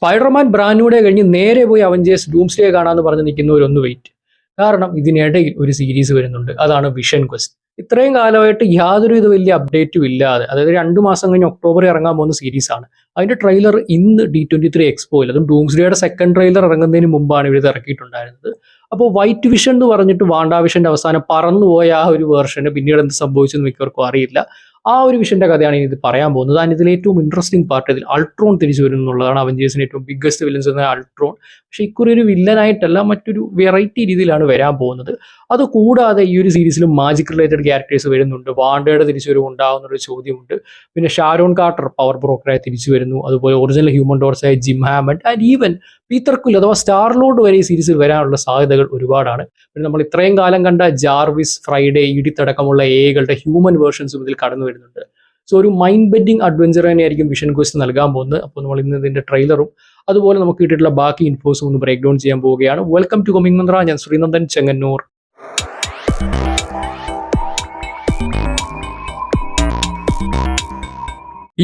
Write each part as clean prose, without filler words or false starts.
Spiderman brand new day കഴിഞ്ഞ് നേരെ പോയി അവഞ്ചേഴ്സ് ഡൂംസ്ഡേ കാണാമെന്ന് പറഞ്ഞ് നിൽക്കുന്നവരൊന്ന് വെയിറ്റ്. കാരണം ഇതിനിടയിൽ ഒരു സീരീസ് വരുന്നുണ്ട്, അതാണ് വിഷൻ ക്വസ്റ്റ്. ഇത്രയും കാലമായിട്ട് യാതൊരുവിധ വലിയ അപ്ഡേറ്റും ഇല്ലാതെ, അതായത് 2 മാസം കഴിഞ്ഞ് ഒക്ടോബറിൽ ഇറങ്ങാൻ പോകുന്ന സീരീസാണ്. അതിന്റെ ട്രെയിലർ ഇന്ന് D23 എക്സ്പോയിൽ, അതും ഡൂംസ്ഡേയുടെ സെക്കൻഡ് ട്രെയിലർ ഇറങ്ങുന്നതിന് മുമ്പാണ് ഇവർ ഇറക്കിയിട്ടുണ്ടായിരുന്നത്. അപ്പോൾ വൈറ്റ് വിഷൻ എന്ന് പറഞ്ഞിട്ട് വാണ്ടാ വിഷന്റെ അവസാനം പറന്നുപോയ ആ ഒരു വേർഷന് പിന്നീട് എന്ത് സംഭവിച്ചെന്ന് മിക്കവർക്കും അറിയില്ല. ആ ഒരു വിഷന്റെ കഥയാണ് ഇനി ഇത് പറയാൻ പോകുന്നത്. ആൻഡ് ഇതിൽ ഏറ്റവും ഇൻട്രസ്റ്റിംഗ് പാർട്ട് ഇതിൽ അൾട്രോൺ തിരിച്ചു വരും എന്നുള്ളതാണ്. അവഞ്ചേഴ്സിന് ഏറ്റവും ബിഗ്ഗസ്റ്റ് വില്ലൻസ് എന്ന അൾട്രോൺ. പക്ഷെ ഇക്കുറി ഒരു വില്ലനായിട്ടല്ല, മറ്റൊരു വെറൈറ്റി രീതിയിലാണ് വരാൻ പോകുന്നത്. അതുകൂടാതെ ഈ ഒരു സീരീസിലും മാജിക് റിലേറ്റഡ് ക്യാരക്ടേഴ്സ് വരുന്നുണ്ട്. വാണ്ടയുടെ തിരിച്ചുവരവ് ഉണ്ടാകുന്നൊരു ചോദ്യമുണ്ട്. പിന്നെ ഷാരോൺ കാർട്ടർ പവർ ബ്രോക്കറായി തിരിച്ചു വരുന്നു. അതുപോലെ ഒറിജിനൽ ഹ്യൂമൻ ടോർച്ചായ Jim Hammond and even Peter Quill അഥവാ സ്റ്റാർ ലോർഡ് വരെ ഈ സീരീസിൽ വരാനുള്ള സാധ്യതകൾ ഒരുപാടാണ്. പിന്നെ നമ്മൾ ഇത്രയും കാലം കണ്ട ജാർവിസ്, ഫ്രൈഡേ, ഈഡിത്ത് അടക്കമുള്ള എകളുടെ ഹ്യൂമൻ വേർഷൻസും ഇതിൽ കടന്നു വരുന്നുണ്ട്. സോ ഒരു മൈൻഡ് ബെൻഡിങ് അഡ്വഞ്ചർ തന്നെയായിരിക്കും വിഷൻ ക്വസ്റ്റ് നൽകാൻ പോകുന്നത്. അപ്പോൾ നമ്മൾ ഇന്ന് ഇതിന്റെ ട്രെയിലറും അതുപോലെ നമുക്ക് കിട്ടിയിട്ടുള്ള ബാക്കി ഇൻഫോസും ഒന്ന് ബ്രേക്ക് ഡൗൺ ചെയ്യാൻ പോവുകയാണ്. വെൽക്കം ടു കൊമിങ് മന്ത്ര. ഞാൻ ശ്രീനന്ദൻ ചെങ്ങന്നൂർ.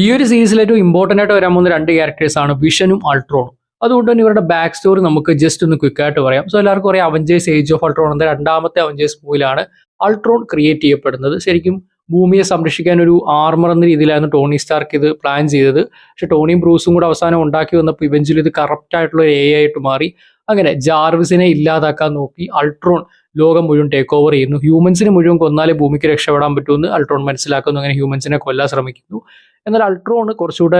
ഈ ഒരു സീരീസിൽ ഏറ്റവും ഇമ്പോർട്ടൻ്റ് ആയിട്ട് വരാൻ പോകുന്ന 2 ക്യാരക്ടേഴ്സാണ് വിഷനും അൾട്രോണും. അതുകൊണ്ട് തന്നെ ഇവരുടെ ബാക്ക് സ്റ്റോറി നമുക്ക് ജസ്റ്റ് ഒന്ന് ക്വിക്കായിട്ട് പറയാം. സോ എല്ലാവർക്കും അറിയാം, അവഞ്ചേഴ്സ് ഏജ് ഓഫ് അൾട്രോൺ എന്ന 2ാമത്തെ അവഞ്ചേഴ്സ് മൂവിലാണ് അൾട്രോൺ ക്രിയേറ്റ് ചെയ്യപ്പെടുന്നത്. ശരിക്കും ഭൂമിയെ സംരക്ഷിക്കാൻ ഒരു ആർമർ എന്ന രീതിയിലായിരുന്നു ടോണി സ്റ്റാർക്ക് ഇത് പ്ലാൻ ചെയ്തത്. പക്ഷെ ടോണിയും ബ്രൂസും കൂടെ അവസാനം ഉണ്ടാക്കി വന്നപ്പോൾ ഇവഞ്ച്വലി ഇത് കറപ്റ്റ് ആയിട്ടുള്ള ഒരു AI ആയിട്ട് മാറി. അങ്ങനെ ജാർവിസിനെ ഇല്ലാതാക്കാൻ നോക്കി അൾട്രോൺ ലോകം മുഴുവൻ ടേക്ക് ഓവർ ചെയ്യുന്നു. ഹ്യൂമൻസിനെ മുഴുവൻ കൊന്നാലേ ഭൂമിക്ക് രക്ഷപ്പെടാൻ പറ്റുമെന്ന് അൾട്രോൺ മനസ്സിലാക്കുന്നു. അങ്ങനെ ഹ്യൂമൻസിനെ കൊല്ലാൻ ശ്രമിക്കുന്നു. എന്നാൽ അൾട്രോണ് കുറച്ചുകൂടെ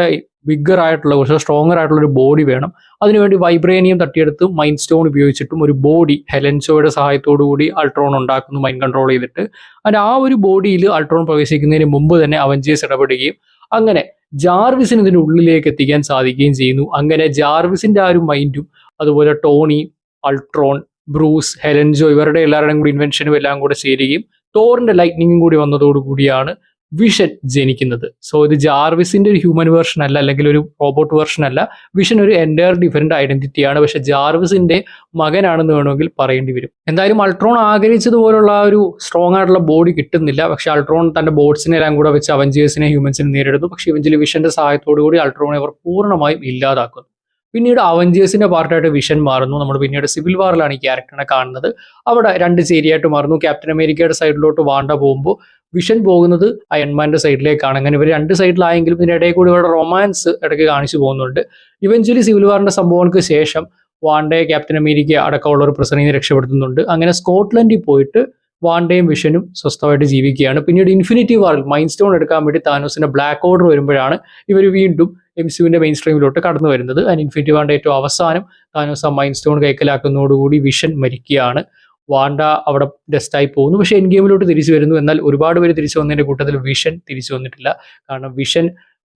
ബിഗ്ഗർ ആയിട്ടുള്ള, കുറച്ച് സ്ട്രോങ്ങർ ആയിട്ടുള്ള ഒരു ബോഡി വേണം. അതിനുവേണ്ടി വൈബ്രേനിയം തട്ടിയെടുത്ത് മൈൻഡ് സ്റ്റോൺ ഉപയോഗിച്ചിട്ടും ഒരു ബോഡി ഹെലൻസോയുടെ സഹായത്തോടു കൂടി അൾട്രോൺ ഉണ്ടാക്കുന്നു, മൈൻഡ് കൺട്രോൾ ചെയ്തിട്ട്. അതിന് ആ ഒരു ബോഡിയിൽ അൾട്രോൺ പ്രവേശിക്കുന്നതിന് മുമ്പ് തന്നെ അവഞ്ചേഴ്സ് ഇടപെടുകയും അങ്ങനെ ജാർവിസിന് ഇതിൻ്റെ ഉള്ളിലേക്ക് എത്തിക്കാൻ സാധിക്കുകയും ചെയ്യുന്നു. അങ്ങനെ ജാർവിസിന്റെ ആ ഒരു മൈൻഡും അതുപോലെ ടോണി, അൾട്രോൺ, ബ്രൂസ്, ഹെലൻജോ ഇവരുടെ എല്ലാവരുടെയും കൂടി ഇൻവെൻഷനും എല്ലാം കൂടെ ചേരുകയും തോറിന്റെ ലൈറ്റ്നിങ്ങും കൂടി വന്നതോടുകൂടിയാണ് വിഷൻ ജനിക്കുന്നത്. സോ ഇത് ജാർവിസിന്റെ ഒരു ഹ്യൂമൻ വേർഷൻ അല്ല, അല്ലെങ്കിൽ ഒരു റോബോട്ട് വേർഷൻ അല്ല. വിഷൻ ഒരു എൻറ്റയർ ഡിഫറെന്റ് ഐഡന്റിറ്റിയാണ്. പക്ഷെ ജാർവിസിന്റെ മകനാണെന്ന് വേണമെങ്കിൽ പറയേണ്ടി വരും. എന്തായാലും അൾട്രോൺ ആഗ്രഹിച്ചതുപോലുള്ള ആ ഒരു സ്ട്രോങ് ആയിട്ടുള്ള ബോഡി കിട്ടുന്നില്ല. പക്ഷെ അൾട്രോൺ തന്റെ ബോട്ട്സിനെ എല്ലാം കൂടെ വെച്ച് അവഞ്ചേഴ്സിനെ ഹ്യൂമൻസിനെ നേരിടുന്നു. പക്ഷെ ഇവഞ്ചലി വിഷന്റെ സഹായത്തോടു കൂടി അൾട്രോണെ അവർ പൂർണ്ണമായും ഇല്ലാതാക്കുന്നു. പിന്നീട് അവഞ്ചേഴ്സിന്റെ പാർട്ടായിട്ട് വിഷൻ മാറുന്നു. നമ്മൾ പിന്നീട് സിവിൽ വാറിലാണ് ഈ ക്യാരക്ടറിനെ കാണുന്നത്. അവിടെ 2 ചേരിയായിട്ട് മാറുന്നു. ക്യാപ്റ്റൻ അമേരിക്കയുടെ സൈഡിലോട്ട് വാണ്ട പോകുമ്പോൾ വിഷൻ പോകുന്നത് അയൺമാന്റെ സൈഡിലേക്കാണ്. അങ്ങനെ ഇവർ 2 സൈഡിലായെങ്കിലും ഇതിനിടയിൽ കൂടി ഇവരുടെ റൊമാൻസ് ഇടയ്ക്ക് കാണിച്ചു പോകുന്നുണ്ട്. ഇവഞ്ച്വലി സിവിൽ വാറിന്റെ സംഭവങ്ങൾക്ക് ശേഷം വാണ്ടയെ ക്യാപ്റ്റൻ അമേരിക്ക അടക്കമുള്ള ഒരു പ്രസിഡന്റിനെ രക്ഷപ്പെടുത്തുന്നുണ്ട്. അങ്ങനെ സ്കോട്ട്ലൻഡിൽ പോയിട്ട് വാണ്ടയും വിഷനും സ്വസ്ഥമായിട്ട് ജീവിക്കുകയാണ്. പിന്നീട് ഇൻഫിനിറ്റി വാറിൽ മൈൻഡ് സ്റ്റോൺ എടുക്കാൻ വേണ്ടി താനോസിന്റെ ബ്ലാക്ക് ഓർഡർ വരുമ്പോഴാണ് ഇവർ വീണ്ടും MCUവിന്റെ മെയിൻ സ്ട്രീമിലോട്ട് കടന്നു വരുന്നത്. ആൻഡ് ഇൻഫിനിറ്റി വാറിന്റെ ഏറ്റവും അവസാനം താനോസ് ആ മൈൻഡ് സ്റ്റോൺ കൈക്കലാക്കുന്നതോടുകൂടി വിഷൻ മരിക്കുകയാണ്. വാണ്ട അവിടെ ഡെസ്റ്റായി പോകുന്നു. പക്ഷേ എൻ ഗെയിമിലോട്ട് തിരിച്ചു വരുന്നു. എന്നാൽ ഒരുപാട് പേര് തിരിച്ചു വന്നതിന്റെ കൂട്ടത്തിൽ വിഷൻ തിരിച്ചു വന്നിട്ടില്ല. കാരണം വിഷൻ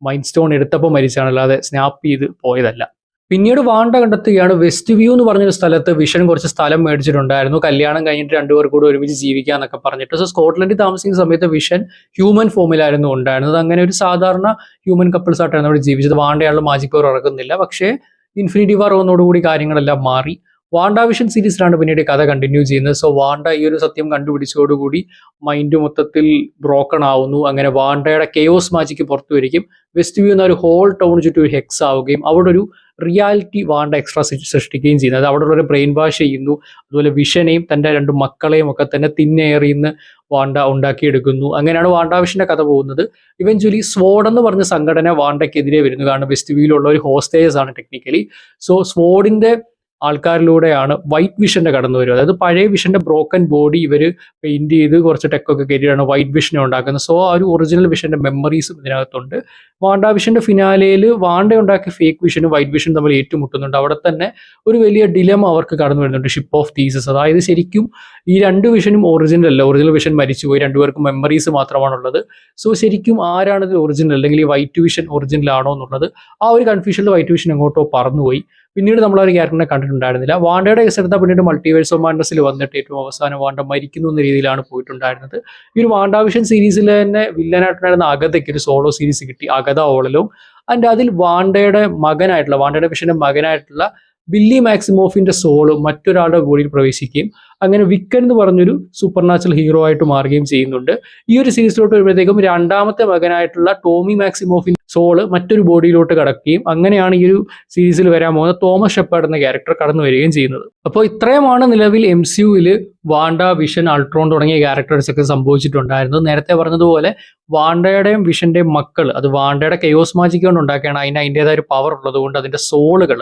മൈൻഡ് സ്റ്റോൺ എടുത്തപ്പോൾ മരിച്ചാണ്, അല്ലാതെ സ്നാപ്പ് ചെയ്ത് പോയതല്ല. പിന്നീട് വാണ്ട കണ്ടെത്തുകയാണ് വെസ്റ്റ് വ്യൂ എന്ന് പറഞ്ഞൊരു സ്ഥലത്ത് വിഷൻ കുറച്ച് സ്ഥലം മേടിച്ചിട്ടുണ്ടായിരുന്നു. കല്യാണം കഴിഞ്ഞിട്ട് 2 പേർ കൂടെ ഒരുമിച്ച് ജീവിക്കാന്നൊക്കെ പറഞ്ഞിട്ട്. സോ സ്കോട്ട്ലൻഡിൽ താമസിക്കുന്ന സമയത്ത് വിഷൻ ഹ്യൂമൻ ഫോമിലായിരുന്നു ഉണ്ടായിരുന്നത്. അങ്ങനെ ഒരു സാധാരണ ഹ്യൂമൻ കപ്പിൾസ് ആയിട്ടാണ് അവിടെ ജീവിച്ചത്. വാണ്ടയാളുടെ മാജിക് പവർ ഇറക്കുന്നില്ല. പക്ഷേ ഇൻഫിനിറ്റി വാർ വന്നതോടുകൂടി കാര്യങ്ങളെല്ലാം മാറി. വാണ്ട വിഷൻ സീരീസിലാണ് പിന്നീട് കഥ കണ്ടിന്യൂ ചെയ്യുന്നത്. സോ വാണ്ട ഈ ഒരു സത്യം കണ്ടുപിടിച്ചതോടുകൂടി മൈൻഡ് മൊത്തത്തിൽ ബ്രോക്കൺ ആവുന്നു. അങ്ങനെ വാണ്ടയുടെ കെയോസ് മാജിക്ക് പുറത്തു വരികയും വെസ്റ്റ് വ്യൂ എന്ന ഒരു ഹോൾ ടൗൺ ചുറ്റും ഒരു ഹെക്സ് ആവുകയും അവിടെ ഒരു റിയാലിറ്റി വാണ്ട എക്സ്ട്രാ സൃഷ്ടിക്കുകയും ചെയ്യുന്നത്. അത് അവിടെ ഉള്ളൊരു ബ്രെയിൻ വാഷ് ചെയ്യുന്നു. അതുപോലെ വിഷനെയും തൻ്റെ 2 മക്കളെയും ഒക്കെ തന്നെ തിന്നെയറിയുന്ന വാണ്ട ഉണ്ടാക്കിയെടുക്കുന്നു. അങ്ങനെയാണ് വാണ്ട വിഷന്റെ കഥ പോകുന്നത്. ഇവഞ്ച്വലി സ്വോർഡ് എന്ന് പറഞ്ഞ സംഘടന വാണ്ടയ്ക്കെതിരെ വരുന്നു. കാരണം വെസ്റ്റ് വ്യൂയിലുള്ള ഒരു ഹോസ്റ്റേജസ് ആണ് ടെക്നിക്കലി. സോ സ്വോർഡിന്റെ ആൾക്കാരിലൂടെയാണ് വൈറ്റ് വിഷന്റെ കടന്നു വരും. അതായത് പഴയ വിഷന്റെ ബ്രോക്കൺ ബോഡി ഇവർ പെയിന്റ് ചെയ്ത് കുറച്ച് ടെക്കൊക്കെ കയറ്റിയാണ് വൈറ്റ് വിഷനെ ഉണ്ടാക്കുന്നത്. സോ ആ ഒരു ഒറിജിനൽ വിഷന്റെ മെമ്മറീസും ഇതിനകത്തുണ്ട്. വാണ്ട വിഷന്റെ ഫിനാലയിൽ വാണ്ട ഉണ്ടാക്കിയ ഫേക്ക് വിഷനും വൈറ്റ് വിഷനും തമ്മിൽ ഏറ്റുമുട്ടുന്നുണ്ട്. അവിടെ തന്നെ ഒരു വലിയ ഡിലമ അവർക്ക് കടന്നു വരുന്നുണ്ട്, ഷിപ്പ് ഓഫ് തീസസ്. അതായത് ശരിക്കും ഈ 2 വിഷനും ഒറിജിനൽ അല്ല. ഒറിജിനൽ വിഷൻ മരിച്ചുപോയി, 2 പേർക്കും മെമ്മറീസ് മാത്രമാണുള്ളത്. സോ ശരിക്കും ആരാണിത് ഒറിജിനൽ, അല്ലെങ്കിൽ ഈ വൈറ്റ് വിഷൻ ഒറിജിനൽ ആണോ എന്നുള്ളത് ആ ഒരു കൺഫ്യൂഷനിൽ വൈറ്റ് വിഷൻ എങ്ങോട്ടോ പറന്നുപോയി. പിന്നീട് നമ്മൾ ആ ഒരു ക്യാരക്ടറിനെ കണ്ടിട്ടുണ്ടായിരുന്നില്ല. വാണ്ടയുടെ കേസ് എടുത്താൽ പിന്നീട് മൾട്ടിവേഴ്സ് ഓഫ് മാഡ്നസിൽ വന്നിട്ട് ഏറ്റവും അവസാനം വാണ്ട മരിക്കുന്നു എന്ന രീതിയിലാണ് പോയിട്ടുണ്ടായിരുന്നത്. ഈ ഒരു വാണ്ട വിഷൻ സീരീസിൽ തന്നെ വില്ലനായിട്ടുണ്ടായിരുന്ന അഗതയ്ക്ക് ഒരു സോളോ സീരീസ് കിട്ടി, അഗത ഓൾ അലോങ്. ആൻഡ് അതിൽ വാണ്ടയുടെ വിഷന്റെ മകനായിട്ടുള്ള ബില്ലി മാക്സിമോഫിന്റെ സോള് മറ്റൊരാളുടെ ബോഡിയിൽ പ്രവേശിക്കുകയും അങ്ങനെ വിക്കൻ എന്ന് പറഞ്ഞൊരു സൂപ്പർ നാച്ചുറൽ ഹീറോ ആയിട്ട് മാറുകയും ചെയ്യുന്നുണ്ട്. ഈ ഒരു സീരീസിലോട്ട് വരുമ്പോഴത്തേക്കും രണ്ടാമത്തെ മകനായിട്ടുള്ള ടോമി മാക്സിമോഫിന്റെ സോള് മറ്റൊരു ബോഡിയിലോട്ട് കടക്കുകയും അങ്ങനെയാണ് ഈ ഒരു സീരീസിൽ വരാൻ പോകുന്ന തോമസ് ഷെപ്പേർഡ് എന്ന ക്യാരക്ടർ കടന്നു വരികയും ചെയ്യുന്നത്. അപ്പോൾ ഇത്രയുമാണ് നിലവിൽ MCUവിൽ വാണ്ട, വിഷൻ, അൾട്രോൺ തുടങ്ങിയ ക്യാരക്ടേഴ്സ് ഒക്കെ സംഭവിച്ചിട്ടുണ്ടായിരുന്നത്. നേരത്തെ പറഞ്ഞതുപോലെ വാണ്ടയുടെയും വിഷന്റെയും മക്കൾ, അത് വാണ്ടയുടെ കെയോസ് മാജിക് കൊണ്ട് ഉണ്ടാക്കിയാണ്. അതിൻ്റെതായ ഒരു പവർ ഉള്ളത് കൊണ്ട് അതിന്റെ സോളുകൾ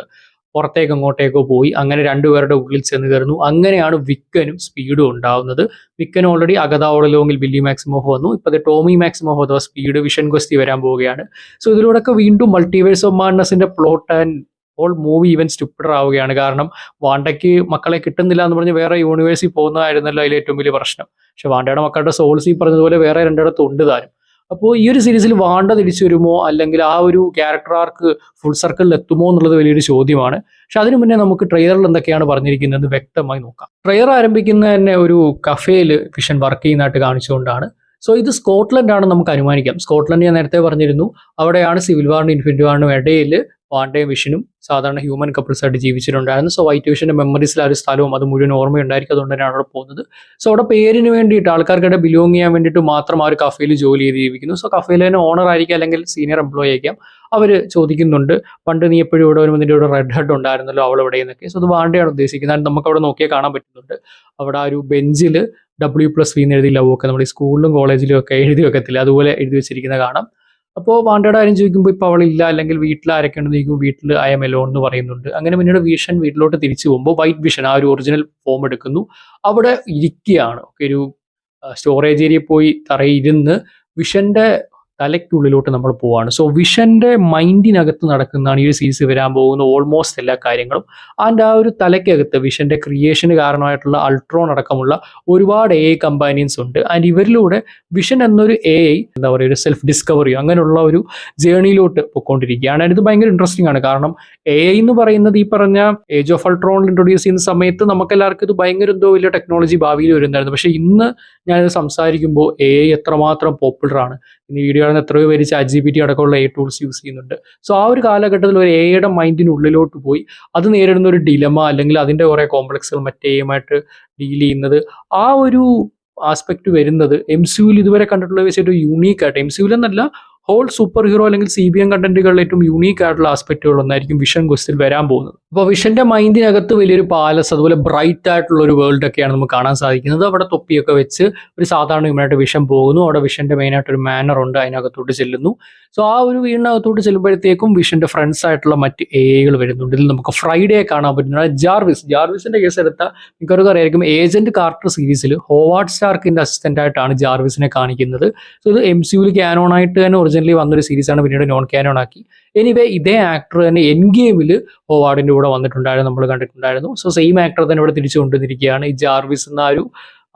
പുറത്തേക്ക് അങ്ങോട്ടേക്കോ പോയി അങ്ങനെ രണ്ടുപേരുടെ ഉള്ളിൽ ചെന്ന് കയറുന്നു. അങ്ങനെയാണ് വിക്കനും സ്പീഡും ഉണ്ടാവുന്നത്. വിക്കൻ ഓൾറെഡി അഗതാവോളലോങ്ങിൽ ബില്ലി മാക്സിമോഫ് വന്നു. ഇപ്പോഴത്തെ ടോമി മാക്സിമോഫ് അഥവാ സ്പീഡ് വിഷൻ ഗൊസ്തി വരാൻ പോവുകയാണ്. സോ ഇതിലൂടെയൊക്കെ വീണ്ടും മൾട്ടിവേഴ്സ് ഓഫ് മാഡ്നസിന്റെ plot and all movie even stupider ആവുകയാണ്. കാരണം വാണ്ടയ്ക്ക് മക്കളെ കിട്ടുന്നില്ല എന്ന് പറഞ്ഞ് വേറെ യൂണിവേഴ്സിൽ പോകുന്നതായിരുന്നല്ലോ അതിൽ ഏറ്റവും വലിയ പ്രശ്നം. പക്ഷെ വാണ്ടയുടെ മക്കളുടെ സോൾസ് ഈ പറഞ്ഞതുപോലെ വേറെ രണ്ടിടത്ത് ഉണ്ട് താനും. അപ്പോൾ ഈ ഒരു സീരീസിൽ വാണ്ട തിരിച്ചു വരുമോ അല്ലെങ്കിൽ ആ ഒരു ക്യാരക്ടർ ആർക്ക് ഫുൾ സർക്കിളിൽ എത്തുമോ എന്നുള്ളത് വലിയൊരു ചോദ്യമാണ്. പക്ഷെ അതിനു മുന്നേ നമുക്ക് ട്രെയിലറിൽ എന്തൊക്കെയാണ് പറഞ്ഞിരിക്കുന്നത് വ്യക്തമായി നോക്കാം. ട്രെയിലർ ആരംഭിക്കുന്ന തന്നെ ഒരു കഫേയിൽ വിഷൻ വർക്ക് ചെയ്യുന്നതായിട്ട് കാണിച്ചുകൊണ്ടാണ്. സോ ഇത് സ്കോട്ട്ലൻഡ് ആണ് നമുക്ക് അനുമാനിക്കാം. സ്കോട്ട്ലൻഡ് ഞാൻ നേരത്തെ പറഞ്ഞിരുന്നു, അവിടെയാണ് സിവിൽ വാറിനും ഇൻഫിനിറ്റി വാറിനും ഇടയിൽ വാണ്ടയും വിഷനും സാധാരണ ഹ്യൂമൻ കപ്പിൾസ് ആയിട്ട് ജീവിച്ചിട്ടുണ്ടായിരുന്നു. സോ വൈറ്റ് വിഷന്റെ മെമ്മറീസിൽ ആ ഒരു സ്ഥലവും അത് മുഴുവൻ ഓർമ്മയുണ്ടായിരിക്കും. അതുകൊണ്ട് തന്നെയാണ് അവിടെ പോകുന്നത്. സോ അവിടെ പേരിന് വേണ്ടിയിട്ട് ആൾക്കാർക്കിടെ ബിലോങ് ചെയ്യാൻ വേണ്ടിയിട്ട് മാത്രം ആ ഒരു കഫേയിൽ ജോലി ചെയ്ത് ജീവിക്കുന്നു. സോ കഫേയിൽ തന്നെ ഓണർ ആയിരിക്കാം അല്ലെങ്കിൽ സീനിയർ എംപ്ലോയി ആയിരിക്കാം. അവർ ചോദിക്കുന്നുണ്ട്, പണ്ട് നീ എപ്പോഴും ഇവിടെ വരുമ്പോൾ നിന്റെ ഇവിടെ റെഡ് ഹെഡ് ഉണ്ടായിരുന്നല്ലോ, അവൾ ഇവിടെ എന്നൊക്കെ. സോ അത് വാണ്ടയാണ് ഉദ്ദേശിക്കുന്നത്. നമുക്ക് അവിടെ നോക്കിയാൽ കാണാൻ പറ്റുന്നുണ്ട്. അവിടെ ആ ഒരു ബെഞ്ചിൽ W+V എന്ന് എഴുതി ലവ് ഒക്കെ നമ്മൾ ഈ സ്കൂളിലും കോളേജിലും ഒക്കെ എഴുതി വെക്കത്തില്ല, അതുപോലെ എഴുതി വെച്ചിരിക്കുന്ന കാണാം. അപ്പോൾ വാണ്ടയുടെ കാര്യം ചോദിക്കുമ്പോൾ ഇപ്പോൾ അവളില്ല, അല്ലെങ്കിൽ വീട്ടിൽ ആരൊക്കെ ഉണ്ടെന്ന് ചോദിക്കുമ്പോൾ വീട്ടിൽ ഐ എം എലോൺ എന്ന് പറയുന്നുണ്ട്. അങ്ങനെ പിന്നീട് വിഷൻ വീട്ടിലോട്ട് തിരിച്ചു പോകുമ്പോൾ വൈറ്റ് വിഷൻ ആ ഒരു ഒറിജിനൽ ഫോം എടുക്കുന്നു. അവിടെ ഇരിക്കുകയാണ്. ഒരു സ്റ്റോറേജ് ഏരിയയിൽ പോയി തറയിരുന്ന് വിഷന്റെ തലയ്ക്കുള്ളിലോട്ട് നമ്മൾ പോവാണ്. സോ വിഷന്റെ മൈൻഡിനകത്ത് നടക്കുന്നതാണ് ഈ ഒരു സീരീസ് വരാൻ പോകുന്ന ഓൾമോസ്റ്റ് എല്ലാ കാര്യങ്ങളും. ആൻഡ് ആ ഒരു തലയ്ക്കകത്ത് വിഷന്റെ ക്രിയേഷന് കാരണമായിട്ടുള്ള അൾട്രോൺ അടക്കമുള്ള ഒരുപാട് AI കമ്പാനിയൻസ് ഉണ്ട്. ആൻഡ് ഇവരിലൂടെ വിഷൻ എന്നൊരു AI എന്താ പറയുക, ഒരു സെൽഫ് ഡിസ്കവറിയോ അങ്ങനെയുള്ള ഒരു ജേണിയിലോട്ട് പോയിക്കൊണ്ടിരിക്കുകയാണ്. ആൻഡ് ഇത് ഭയങ്കര ഇൻട്രസ്റ്റിംഗ് ആണ്. കാരണം AI എന്ന് പറയുന്നത് ഈ പറഞ്ഞ ഏജ് ഓഫ് അൾട്രോണിൽ ഇൻട്രൊഡ്യൂസ് ചെയ്യുന്ന സമയത്ത് നമുക്കെല്ലാവർക്കും ഇത് ഭയങ്കര എന്തോ വലിയ ടെക്നോളജി ഭാവിയിൽ വരുന്നുണ്ടായിരുന്നു. പക്ഷേ ഇന്ന് ഞാനിത് സംസാരിക്കുമ്പോൾ AI എത്രമാത്രം പോപ്പുലർ ആണ്. ഇന്ന് വീഡിയോ കാണുന്ന എത്രയോ പേര് ChatGPT അടക്കമുള്ള AI ടൂൾസ് യൂസ് ചെയ്യുന്നുണ്ട്. സോ ആ ഒരു കാലഘട്ടത്തിൽ ഒരു AIയുടെ മൈൻഡിനുള്ളിലോട്ട് പോയി അത് നേരിടുന്ന ഒരു ഡിലമ അല്ലെങ്കിൽ അതിൻ്റെ കുറേ കോംപ്ലക്സുകൾ മറ്റേ AIയുമായിട്ട് ഡീൽ ചെയ്യുന്നത്, ആ ഒരു ആസ്പെക്ട് വരുന്നത് MCUവിൽ ഇതുവരെ കണ്ടിട്ടുള്ള വെച്ചിട്ട് യൂണീക്ക് ആയിട്ട്, MCUവിൽ എന്നല്ല ഹോൾ സൂപ്പർ ഹീറോ അല്ലെങ്കിൽ CBM കണ്ടന്റുകളിൽ ഏറ്റവും യൂണീക്ക് ആയിട്ടുള്ള ആസ്പെക്റ്റുകൾ ഒന്നായിരിക്കും വിഷൻ ക്വസ്റ്റിൽ വരാൻ പോകുന്നത്. അപ്പോൾ വിഷന്റെ മൈൻഡിനകത്ത് വലിയൊരു പാലസ്, അതുപോലെ ബ്രൈറ്റ് ആയിട്ടുള്ള ഒരു വേൾഡ് ഒക്കെയാണ് നമുക്ക് കാണാൻ സാധിക്കുന്നത്. അവിടെ തൊപ്പിയൊക്കെ വെച്ച് ഒരു സാധാരണ ഹ്യൂമനായിട്ട് വിഷൻ പോകുന്നു. അവിടെ വിഷന്റെ മെയിനായിട്ടൊരു മാനർ ഉണ്ട്, അതിനകത്തോട്ട് ചെല്ലുന്നു. സോ ആ ഒരു വീടിനകത്തോട്ട് ചെല്ലുമ്പോഴത്തേക്കും വിഷന്റെ ഫ്രണ്ട്സ് ആയിട്ടുള്ള മറ്റ് AIകൾ വരുന്നുണ്ട്. ഇതിൽ നമുക്ക് ഫ്രൈഡേ കാണാൻ പറ്റുന്നത് ജാർവിസിന്റെ കേസ് എടുത്താൽ മിക്കവർക്കും അറിയായിരിക്കും. ഏജന്റ് കാർട്ടർ സീരീസിൽ ഹോവാർഡ് സ്റ്റാർക്കിന്റെ അസിസ്റ്റന്റ് ആയിട്ടാണ് ജാർവിസിനെ കാണിക്കുന്നത്. സോ ഇത് MCUവിൽ ക്യാനോൺ ആയിട്ട് തന്നെ ഒറിജിനലി വന്നൊരു സീരീസാണ്, പിന്നീട് നോൺ ക്യാനോൺ ആക്കി. എനിവേ ഇതേ ആക്ടർ തന്നെ എൻ ഗെയിമിൽ ഹോവാർഡിന്റെ കൂടെ വന്നിട്ടുണ്ടായിരുന്നു, നമ്മൾ കണ്ടിട്ടുണ്ടായിരുന്നു. സോ സെയിം ആക്ടർ തന്നെ ഇവിടെ തിരിച്ചു കൊണ്ടുവന്നിരിക്കുകയാണ്. ഈ ജാർവിസ് എന്ന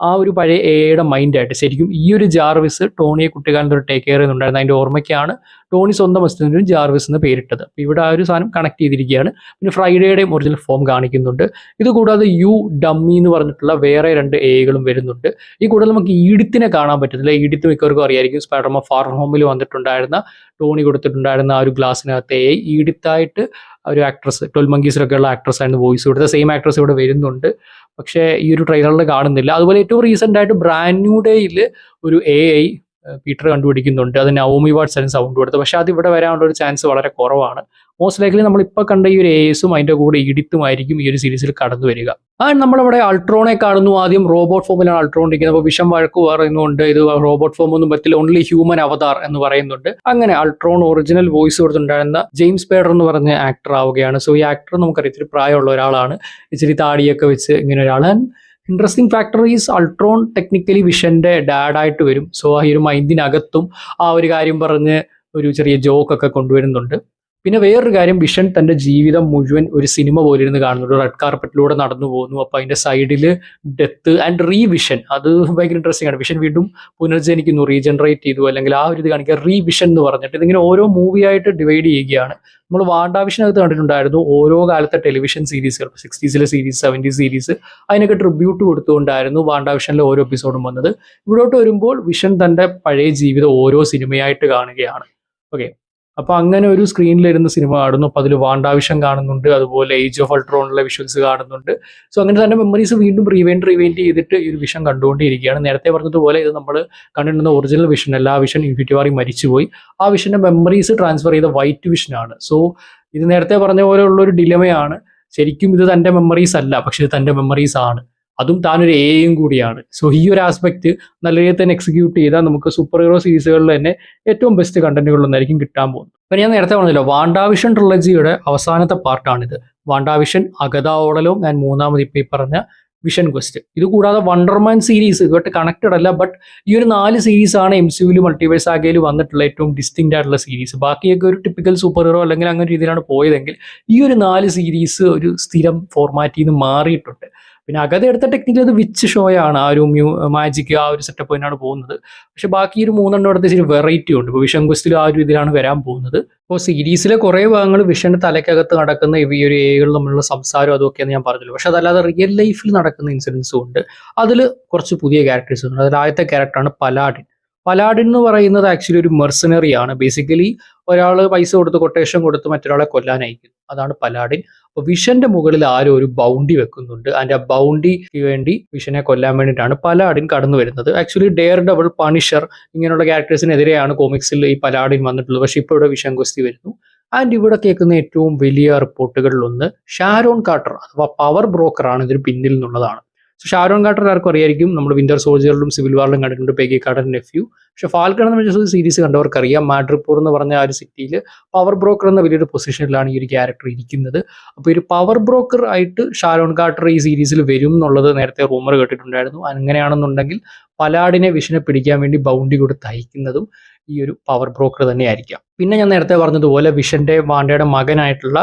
ആ ഒരു പഴയ AIയുടെ മൈൻഡായിട്ട്. ശരിക്കും ഈ ഒരു ജാർവിസ് ടോണിയെ കുട്ടിക്കാലത്ത് ഒരു ടേക്ക് കെയർ ചെയ്യുന്നുണ്ടായിരുന്നു. അതിൻ്റെ ഓർമ്മയ്ക്കാണ് ടോണി സ്വന്തം അസിസ്റ്റന്റിനും ജാർവിസ് എന്ന് പേരിട്ടത്. അപ്പോൾ ഇവിടെ ആ ഒരു സാധനം കണക്ട് ചെയ്തിരിക്കുകയാണ്. പിന്നെ ഫ്രൈഡേയുടെയും ഒറിജിനൽ ഫോം കാണിക്കുന്നുണ്ട്. ഇത് കൂടാതെ യു ഡമ്മി എന്ന് പറഞ്ഞിട്ടുള്ള വേറെ 2 AIകളും വരുന്നുണ്ട്. ഈ കൂടാതെ നമുക്ക് ഈഡിത്തിനെ കാണാൻ പറ്റത്തില്ല. ഈഡിത്ത് മിക്കവർക്കും അറിയായിരിക്കും, സ്പൈഡർമാൻ ഫാർ ഹോമിൽ വന്നിട്ടുണ്ടായിരുന്ന ടോണി കൊടുത്തിട്ടുണ്ടായിരുന്ന ആ ഒരു ഗ്ലാസ്സിനകത്ത് AI ഈഡിത്തായിട്ട് ഒരു ആക്ട്രസ്, 12 Monkeysലൊക്കെ ഉള്ള ആക്ട്രസ് ആയിരുന്നു വോയിസ് കൊടുത്ത. സെയിം ആക്ട്രസ് ഇവിടെ വരുന്നുണ്ട്, പക്ഷേ ഈ ഒരു ട്രെയിലറിൽ കാണുന്നില്ല. അതുപോലെ ഏറ്റവും റീസെൻ്റ് ആയിട്ട് ബ്രാൻഡ് ന്യൂ ഡേയിൽ ഒരു AI പീറ്റർ കണ്ടുപിടിക്കുന്നുണ്ട്. അത് നവോമി വാട്ട്സ് ആണ് സൗണ്ട് കൊടുത്തത്. പക്ഷേ അത് ഇവിടെ വരാനുള്ള ഒരു ചാൻസ് വളരെ കുറവാണ്. മോസ്റ്റ് ലൈക്ലി നമ്മളിപ്പോൾ കണ്ട ഈ ഒരു AIസും അതിൻ്റെ കൂടെ ഈഡിത്തുമായിരിക്കും ഈ ഒരു സീരീസിൽ കടന്നു വരിക. നമ്മളിവിടെ അൾട്രോണെ കാണുന്നു. ആദ്യം റോബോട്ട് ഫോമിലാണ് അൾട്രോൺ ഇരിക്കുന്നത്. അപ്പോൾ വിഷം വഴക്ക് പറയുന്നുണ്ട്, ഇത് റോബോട്ട് ഫോം ഒന്നും പറ്റില്ല, ഓൺലി ഹ്യൂമൻ അവതാർ എന്ന് പറയുന്നുണ്ട്. അങ്ങനെ അൾട്രോൺ ഒറിജിനൽ വോയിസ് കൊടുത്തിട്ടുണ്ടായിരുന്ന ജെയിംസ് പേഡർ എന്ന് പറഞ്ഞ ആക്ടർ ആവുകയാണ്. സോ ഈ ആക്ടർ നമുക്കറിയാം ഇത്തിരി പ്രായമുള്ള ഒരാളാണ്, ഇച്ചിരി താടിയൊക്കെ വെച്ച് ഇങ്ങനെ ഒരാൾ. Interesting factor is Ultron technically വിഷന്റെ ഡാഡായിട്ട് വരും. സോ ആ ഒരു മൈൻഡിനകത്തും ആ ഒരു കാര്യം പറഞ്ഞ് ഒരു ചെറിയ ജോക്കൊക്കെ കൊണ്ടുവരുന്നുണ്ട്. പിന്നെ വേറൊരു കാര്യം, വിഷൻ തൻ്റെ ജീവിതം മുഴുവൻ ഒരു സിനിമ പോലെ ഇരുന്ന് കാണുന്നുണ്ട്. റെഡ് കാർപ്പറ്റിലൂടെ നടന്നു പോകുന്നു. അപ്പോൾ അതിൻ്റെ സൈഡിൽ ഡെത്ത് ആൻഡ് റീവിഷൻ, അത് ഭയങ്കര ഇൻട്രസ്റ്റിംഗ് ആണ്. വിഷൻ വീണ്ടും പുനർജനിക്കുന്നു, റീജനറേറ്റ് ചെയ്തു, അല്ലെങ്കിൽ ആ ഒരു ഇത് കാണിക്കുക റീവിഷൻ എന്ന് പറഞ്ഞിട്ട് ഇതിങ്ങനെ ഓരോ മൂവിയായിട്ട് ഡിവൈഡ് ചെയ്യുകയാണ്. നമ്മൾ വാണ്ടാ വിഷനകത്ത് കണ്ടിട്ടുണ്ടായിരുന്നു ഓരോ കാലത്തെ ടെലിവിഷൻ സീരീസുകൾ, 60s സീരീസ്, 70s സീരീസ്, അതിനൊക്കെ ട്രിബ്യൂട്ട് കൊടുത്തുകൊണ്ടായിരുന്നു വാണ്ടാ വിഷനിലെ ഓരോ എപ്പിസോഡും വന്നത്. ഇവിടോട്ട് വരുമ്പോൾ വിഷൻ തൻ്റെ പഴയ ജീവിതം ഓരോ സിനിമയായിട്ട് കാണുകയാണ്. ഓക്കെ, അപ്പോൾ അങ്ങനെ ഒരു സ്ക്രീനിലിരുന്ന് സിനിമ കാണുന്നു. അപ്പോൾ അതിൽ വാണ്ടാവിഷൻ കാണുന്നുണ്ട്, അതുപോലെ ഏജ് ഓഫ് അൾട്രോണിലെ വിഷ്വൽസ് കാണുന്നുണ്ട്. സോ അങ്ങനെ തന്നെ മെമ്മറീസ് വീണ്ടും റിവൈൻഡ് ചെയ്തിട്ട് ഈ ഒരു വിഷൻ കണ്ടുകൊണ്ടിരിക്കുകയാണ്. നേരത്തെ പറഞ്ഞതുപോലെ ഇത് നമ്മൾ കണ്ടിരുന്ന ഒറിജിനൽ വിഷൻ അല്ല. ആ വിഷൻ ഇൻഫിനിറ്റി വാറിൽ മരിച്ചുപോയി. ആ വിഷന്റെ മെമ്മറീസ് ട്രാൻസ്ഫർ ചെയ്ത വൈറ്റ് വിഷനാണ്. സോ ഇത് നേരത്തെ പറഞ്ഞ പോലെയുള്ള ഒരു ഡിലമയാണ്. ശരിക്കും ഇത് തൻ്റെ മെമ്മറീസ് അല്ല, പക്ഷെ ഇത് തൻ്റെ മെമ്മറീസ് ആണ്. അതും താനൊരു എയും കൂടിയാണ്. സോ ഈ ഒരു ആസ്പെക്ട് നല്ല രീതിയിൽ തന്നെ എക്സിക്യൂട്ട് ചെയ്താൽ നമുക്ക് സൂപ്പർ ഹീറോ സീരീസുകളിൽ തന്നെ ഏറ്റവും ബെസ്റ്റ് കണ്ടന്റുകളൊന്നായിരിക്കും കിട്ടാൻ പോകുന്നത്. അപ്പം ഞാൻ നേരത്തെ പറഞ്ഞല്ലോ, വാണ്ടാവിഷൻ ട്രിലജിയുടെ അവസാനത്തെ പാർട്ടാണിത്. വാണ്ടാവിഷൻ, അഗത ഓളലോം, ഞാൻ മൂന്നാമത് ഇപ്പോൾ ഈ പറഞ്ഞ വിഷൻ ക്വസ്റ്റ്. ഇത് കൂടാതെ വണ്ടർമാൻ സീരീസ് ഇതുമായിട്ട് കണക്റ്റഡ് അല്ല, ബട്ട് ഈ ഒരു 4 സീരീസാണ് MCU മൾട്ടിവേഴ്സ് ആകയിൽ വന്നിട്ടുള്ള ഏറ്റവും ഡിസ്റ്റിങ്റ്റ് ആയിട്ടുള്ള സീരീസ്. ബാക്കിയൊക്കെ ഒരു ടിപ്പിക്കൽ സൂപ്പർ ഹീറോ അല്ലെങ്കിൽ അങ്ങനെ രീതിയിലാണ് പോയതെങ്കിൽ ഈ ഒരു 4 സീരീസ് ഒരു സ്ഥിരം ഫോർമാറ്റിൽ നിന്ന് മാറിയിട്ടുണ്ട്. പിന്നെ അകത എടുത്ത ടെക്നിക്കലി അത് വിച്ച് ഷോയാണ്, ആ ഒരു മാജിക് ആ ഒരു സെറ്റപ്പ് തന്നെയാണ് പോകുന്നത്. പക്ഷെ ബാക്കി ഒരു 3 എടുത്ത് ഇച്ചിരി വെറൈറ്റി ഉണ്ട്. ഇപ്പോൾ വിഷൻ ക്വസ്റ്റിൽ ആ ഒരു ഇതിലാണ് വരാൻ പോകുന്നത്. അപ്പോൾ സീരീസിലെ കുറേ ഭാഗങ്ങൾ വിഷന്റെ തലയ്ക്കകത്ത് നടക്കുന്ന ഈ ഒരു ഏകൾ തമ്മിലുള്ള സംസാരം അതൊക്കെയാണ് ഞാൻ പറഞ്ഞല്ലോ. പക്ഷെ അതല്ലാതെ റിയൽ ലൈഫിൽ നടക്കുന്ന ഇൻസിഡൻസും ഉണ്ട്. അതിൽ കുറച്ച് പുതിയ ക്യാരക്ടേഴ്സ് ഉണ്ട്. അതിൽ ആദ്യത്തെ ക്യാരക്ടറാണ് പലാഡിൻ. പലാഡിൻ എന്ന് പറയുന്നത് ആക്ച്വലി ഒരു മെർസനറി ആണ്. ബേസിക്കലി ഒരാൾ പൈസ കൊടുത്ത് കൊട്ടേഷൻ കൊടുത്ത് മറ്റൊരാളെ കൊല്ലാൻ അയക്കുന്നു. അതാണ് പലാഡിൻ. അപ്പോൾ വിഷന്റെ മുകളിൽ ആരോ ഒരു ബൗണ്ടി വെക്കുന്നുണ്ട്. അതിന്റെ ആ ബൗണ്ടിക്ക് വേണ്ടി വിഷനെ കൊല്ലാൻ വേണ്ടിയിട്ടാണ് പലാഡിൻ കടന്നു വരുന്നത്. ആക്ച്വലി ഡെയർ ഡബിൾ, പണിഷർ ഇങ്ങനെയുള്ള ക്യാരക്ടേഴ്സിനെതിരെയാണ് കോമിക്സിൽ ഈ പലാഡിൻ വന്നിട്ടുള്ളത്. പക്ഷെ ഇപ്പോൾ ഇവിടെ വിഷൻ ക്വസ്തി വരുന്നു. ആൻഡ് ഇവിടെ കേൾക്കുന്ന ഏറ്റവും വലിയ റിപ്പോർട്ടുകളിലൊന്ന് ഷാരോൺ കാർട്ടർ അഥവാ പവർ ബ്രോക്കറാണ് ഇതിന് പിന്നിൽ നിന്നുള്ളതാണ്. സോ ഷാരോൺ കാർട്ടർ ആർക്കും അറിയായിരിക്കും. നമ്മൾ വിന്റർ സോൾജറിലും സിവിൽ വാറിലും കണ്ടിട്ടുണ്ട്, പെഗി കാർട്ടറിന്റെ നെഫ്യൂ. പക്ഷെ ഫാൽക്കൺ എന്ന സീരീസ് കണ്ടവർക്കറിയാം, മാഡ്രിപ്പൂർ എന്ന് പറഞ്ഞ ആ ഒരു സിറ്റിയിൽ പവർ ബ്രോക്കർ എന്ന വലിയൊരു പൊസിഷനിലാണ് ഈ ഒരു ക്യാരക്ടർ ഇരിക്കുന്നത്. അപ്പോൾ ഒരു പവർ ബ്രോക്കർ ആയിട്ട് ഷാരോൺ കാർട്ടർ ഈ സീരീസിൽ വരും എന്നുള്ളത് നേരത്തെ റൂമർ കേട്ടിട്ടുണ്ടായിരുന്നു. അങ്ങനെയാണെന്നുണ്ടെങ്കിൽ പലാഡിനെ വിഷനെ പിടിക്കാൻ വേണ്ടി ബൗണ്ടി കൊടുത്ത് അയക്കുന്നതും ഈ ഒരു പവർ ബ്രോക്കർ തന്നെയായിരിക്കാം. പിന്നെ ഞാൻ നേരത്തെ പറഞ്ഞതുപോലെ വിഷന്റെ വാണ്ടയുടെ മകനായിട്ടുള്ള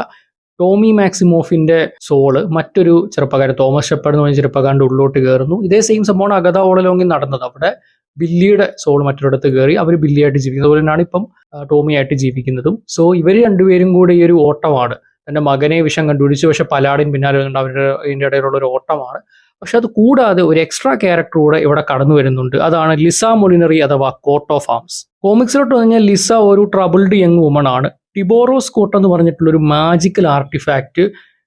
ടോമി മാക്സിമോഫിന്റെ സോള് മറ്റൊരു ചെറുപ്പക്കാരൻ തോമസ് ഷെപ്പേർഡ് എന്ന് പറഞ്ഞ ചെറുപ്പക്കാരൻ്റെ ഉള്ളിലോട്ട് കയറുന്നു. ഇതേ സെയിം സംഭവമാണ് അഗത ഓളലോങ്ങിൽ നടന്നത്. അവിടെ ബില്ലിയുടെ സോൾ മറ്റൊരിടത്ത് കയറി അവർ ബില്ലിയായിട്ട് ജീവിക്കുന്നത്. അതുപോലെ തന്നെയാണ് ഇപ്പം ടോമിയായിട്ട് ജീവിക്കുന്നതും. സോ ഇവർ രണ്ടുപേരും കൂടെ ഈ ഒരു ഓട്ടമാണ്. തൻ്റെ മകനെ വിഷം കണ്ടുപിടിച്ചു, പക്ഷെ പലാഡിൻ പിന്നാലെ അവരുടെ ഇതിൻ്റെ ഇടയിലുള്ള ഒരു ഓട്ടമാണ്. പക്ഷെ അത് കൂടാതെ ഒരു എക്സ്ട്രാ ക്യാരക്ടർ കൂടെ ഇവിടെ കടന്നു വരുന്നുണ്ട്. അതാണ് ലിസ മൊളിനറി അഥവാ കോട്ട് ഓഫ് ആംസ്. കോമിക്സിലോട്ട് പറഞ്ഞാൽ ലിസ ഒരു ട്രബിൾഡ് യങ് വുമൺ ആണ്. ടിബോറോസ് കോട്ട് എന്ന് പറഞ്ഞിട്ടുള്ള ഒരു മാജിക്കൽ ആർട്ടിഫാക്റ്റ്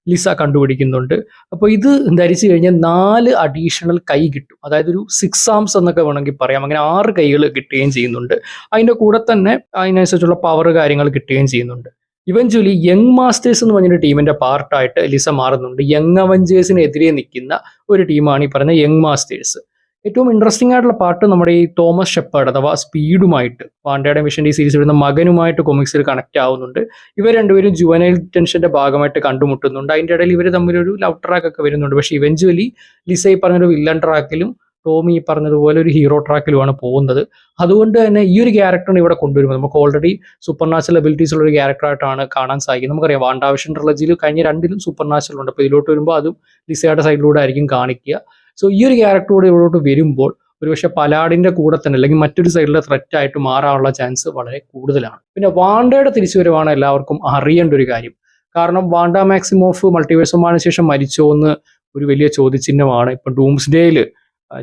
ലിസ കണ്ടുപിടിക്കുന്നുണ്ട്. അപ്പോൾ ഇത് ധരിച്ചു കഴിഞ്ഞാൽ 4 അഡീഷണൽ കൈ കിട്ടും. അതായത് ഒരു 6 ആംസ് എന്നൊക്കെ വേണമെങ്കിൽ പറയാം. അങ്ങനെ 6 കൈകൾ കിട്ടുകയും ചെയ്യുന്നുണ്ട്. അതിൻ്റെ കൂടെ തന്നെ അതിനനുസരിച്ചുള്ള പവർ കാര്യങ്ങൾ കിട്ടുകയും ചെയ്യുന്നുണ്ട്. ഇവഞ്ച്വലി യങ് മാസ്റ്റേഴ്സ് എന്ന് പറഞ്ഞൊരു ടീമിന്റെ പാർട്ടായിട്ട് ലിസ മാറുന്നുണ്ട്. യങ് അവഞ്ചേഴ്സിനെതിരെ നിൽക്കുന്ന ഒരു ടീമാണ് ഈ പറഞ്ഞ യങ് മാസ്റ്റേഴ്സ്. ഏറ്റവും ഇൻട്രസ്റ്റിംഗ് ആയിട്ടുള്ള പാർട്ട് നമ്മുടെ ഈ തോമസ് ഷെപ്പേർഡ് അഥവാ സ്പീഡുമായിട്ട് വാണ്ടയുടെ മിഷന്റെ ഈ സീരീസ് വരുന്ന മകനുമായിട്ട് കൊമിക്സിൽ കണക്ട് ആവുന്നുണ്ട്. ഇവർ രണ്ടുപേരും ജുവനൈൽ ടെൻഷന്റെ ഭാഗമായിട്ട് കണ്ടുമുട്ടുന്നുണ്ട്. അതിൻ്റെ ഇടയിൽ ഇവർ തമ്മിലൊരു ലവ് ട്രാക്ക് ഒക്കെ വരുന്നുണ്ട്. പക്ഷെ ഇവഞ്ച്വലി ലിസ ഈ പറഞ്ഞൊരു വില്ലൻ ട്രാക്കിലും ടോമി ഈ പറഞ്ഞതുപോലെ ഒരു ഹീറോ ട്രാക്കിലുമാണ് പോകുന്നത്. അതുകൊണ്ട് തന്നെ ഈ ഒരു ക്യാരക്ടറിനെ ഇവിടെ കൊണ്ടുവരുമ്പോൾ നമുക്ക് ഓൾറെഡി സൂപ്പർ നാച്ചുറൽ എബിലിറ്റീസ് ഉള്ള ഒരു ക്യാരക്ടറായിട്ടാണ് കാണാൻ സാധിക്കുന്നത്. നമുക്കറിയാം വാണ്ടാവിഷൻ ട്രിലജിയിൽ കഴിഞ്ഞ 2ലും സൂപ്പർ നാച്ചുറൽ ഉണ്ട്. അപ്പോൾ ഇതിലോട്ട് വരുമ്പോൾ അതും ലിസയുടെ സൈഡിലൂടെ ആയിരിക്കും കാണിക്കുക. സോ ഈ ഒരു ക്യാരക്ടറോട് ഇവിടോട്ട് വരുമ്പോൾ ഒരുപക്ഷെ പലാഡിന്റെ കൂടെ തന്നെ അല്ലെങ്കിൽ മറ്റൊരു സൈഡിലെ ത്രെറ്റ് ആയിട്ട് മാറാനുള്ള ചാൻസ് വളരെ കൂടുതലാണ്. പിന്നെ വാണ്ടയുടെ തിരിച്ചുവരവാണ് എല്ലാവർക്കും അറിയേണ്ട ഒരു കാര്യം. കാരണം വാണ്ട മാക്സിമോഫ് മൾട്ടിവേഴ്സ് ഓഫ് മാഡിന് ശേഷം മരിച്ചോ എന്ന് ഒരു വലിയ ചോദ്യചിഹ്നമാണ്. ഇപ്പം ഡൂംസ്ഡേയിൽ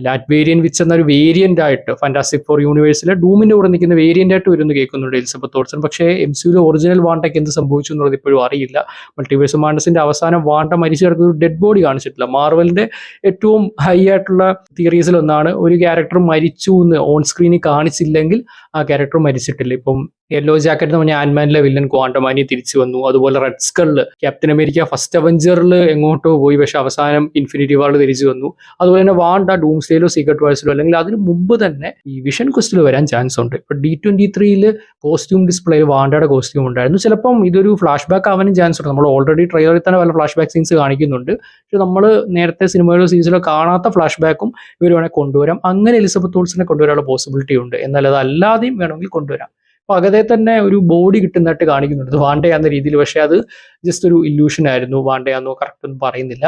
ലാറ്റ്വേരിയൻ വിച്ച് എന്നൊരു വേരിയന്റ് ആയിട്ട് ഫാന്റാസ്റ്റിക് ഫോർ യൂണിവേഴ്സിലെ ഡൂമിന്റെ കൂടെ നിൽക്കുന്ന വേരിയന്റ് ആയിട്ട് വരുമെന്ന് കേൾക്കുന്നുണ്ട് എലിസബത്ത് ഓൾസൺ. പക്ഷേ MCUവിലെ ഒറിജിനൽ വാണ്ടയ്ക്ക് എന്ത് സംഭവിച്ചു എന്നുള്ളത് ഇപ്പോഴും അറിയില്ല. മൾട്ടിവേഴ്സ് മാഡസിന്റെ അവസാനം വാണ്ട മരിച്ചു കിടക്കുന്ന ഒരു ഡെഡ് ബോഡി കാണിച്ചിട്ടില്ല. മാർവലിന്റെ ഏറ്റവും ഹൈ ആയിട്ടുള്ള തിയറീസിലൊന്നാണ് ഒരു ക്യാരക്ടർ മരിച്ചു എന്ന് ഓൺ സ്ക്രീനിൽ കാണിച്ചില്ലെങ്കിൽ ആ ക്യാരക്ടർ മരിച്ചിട്ടില്ല. ഇപ്പം യെല്ലോ ജാക്കറ്റ് എന്ന് പറഞ്ഞാൽ ആൻഡ്മാനിലെ വില്ലൻ ക്വാണ്ടമാനി തിരിച്ചു വന്നു. അതുപോലെ റെഡ് സ്കള്ളിൽ ക്യാപ്റ്റൻ അമേരിക്ക ഫസ്റ്റ് അവഞ്ചറിൽ എങ്ങോട്ടോ പോയി, പക്ഷെ അവസാനം ഇൻഫിനിറ്റി വാറിൽ തിരിച്ചു വന്നു. അതുപോലെ തന്നെ വാണ്ട ഡൂംസ്ഡേയിലോ സീക്രട്ട് വാഴ്സിലോ അല്ലെങ്കിൽ അതിന് മുമ്പ് തന്നെ ഈ വിഷൻ ക്വസ്റ്റിൽ വരാൻ ചാൻസ് ഉണ്ട്. ഇപ്പൊ D23 കോസ്റ്റ്യൂം ഡിസ്പ്ലേയിൽ വാണ്ടയുടെ കോസ്റ്റ്യൂം ഉണ്ടായിരുന്നു. ചിലപ്പം ഇതൊരു ഫ്ലാഷ് ബാക്ക് ആവാനും ചാൻസ് ഉണ്ട്. നമ്മൾ ഓൾറെഡി ട്രെയിലറിൽ തന്നെ പല ഫ്ലാഷ് ബാക്ക് സീൻസ് കാണിക്കുന്നുണ്ട്. പക്ഷെ നമ്മൾ നേരത്തെ സിനിമയിലോ സീരീസിലോ കാണാത്ത ഫ്ലാഷ് ബാക്കും ഇവർ വേണമെങ്കിൽ കൊണ്ടുവരാം. അങ്ങനെ എലിസബത്ത് ഓൾസനെ കൊണ്ടുവരാനുള്ള പോസിബിലിറ്റി ഉണ്ട്. എന്നാൽ അത് അല്ലാതെയും വേണമെങ്കിൽ കൊണ്ടുവരാം. അപ്പൊ അകത്തെ തന്നെ ഒരു ബോഡി കിട്ടുന്നതായിട്ട് കാണിക്കുന്നുണ്ട് വാണ്ടയാന്ന രീതിയിൽ. പക്ഷെ അത് ജസ്റ്റ് ഒരു ഇല്യൂഷൻ ആയിരുന്നു. വാണ്ടയാന്നോ കറക്റ്റ് ഒന്നും പറയുന്നില്ല.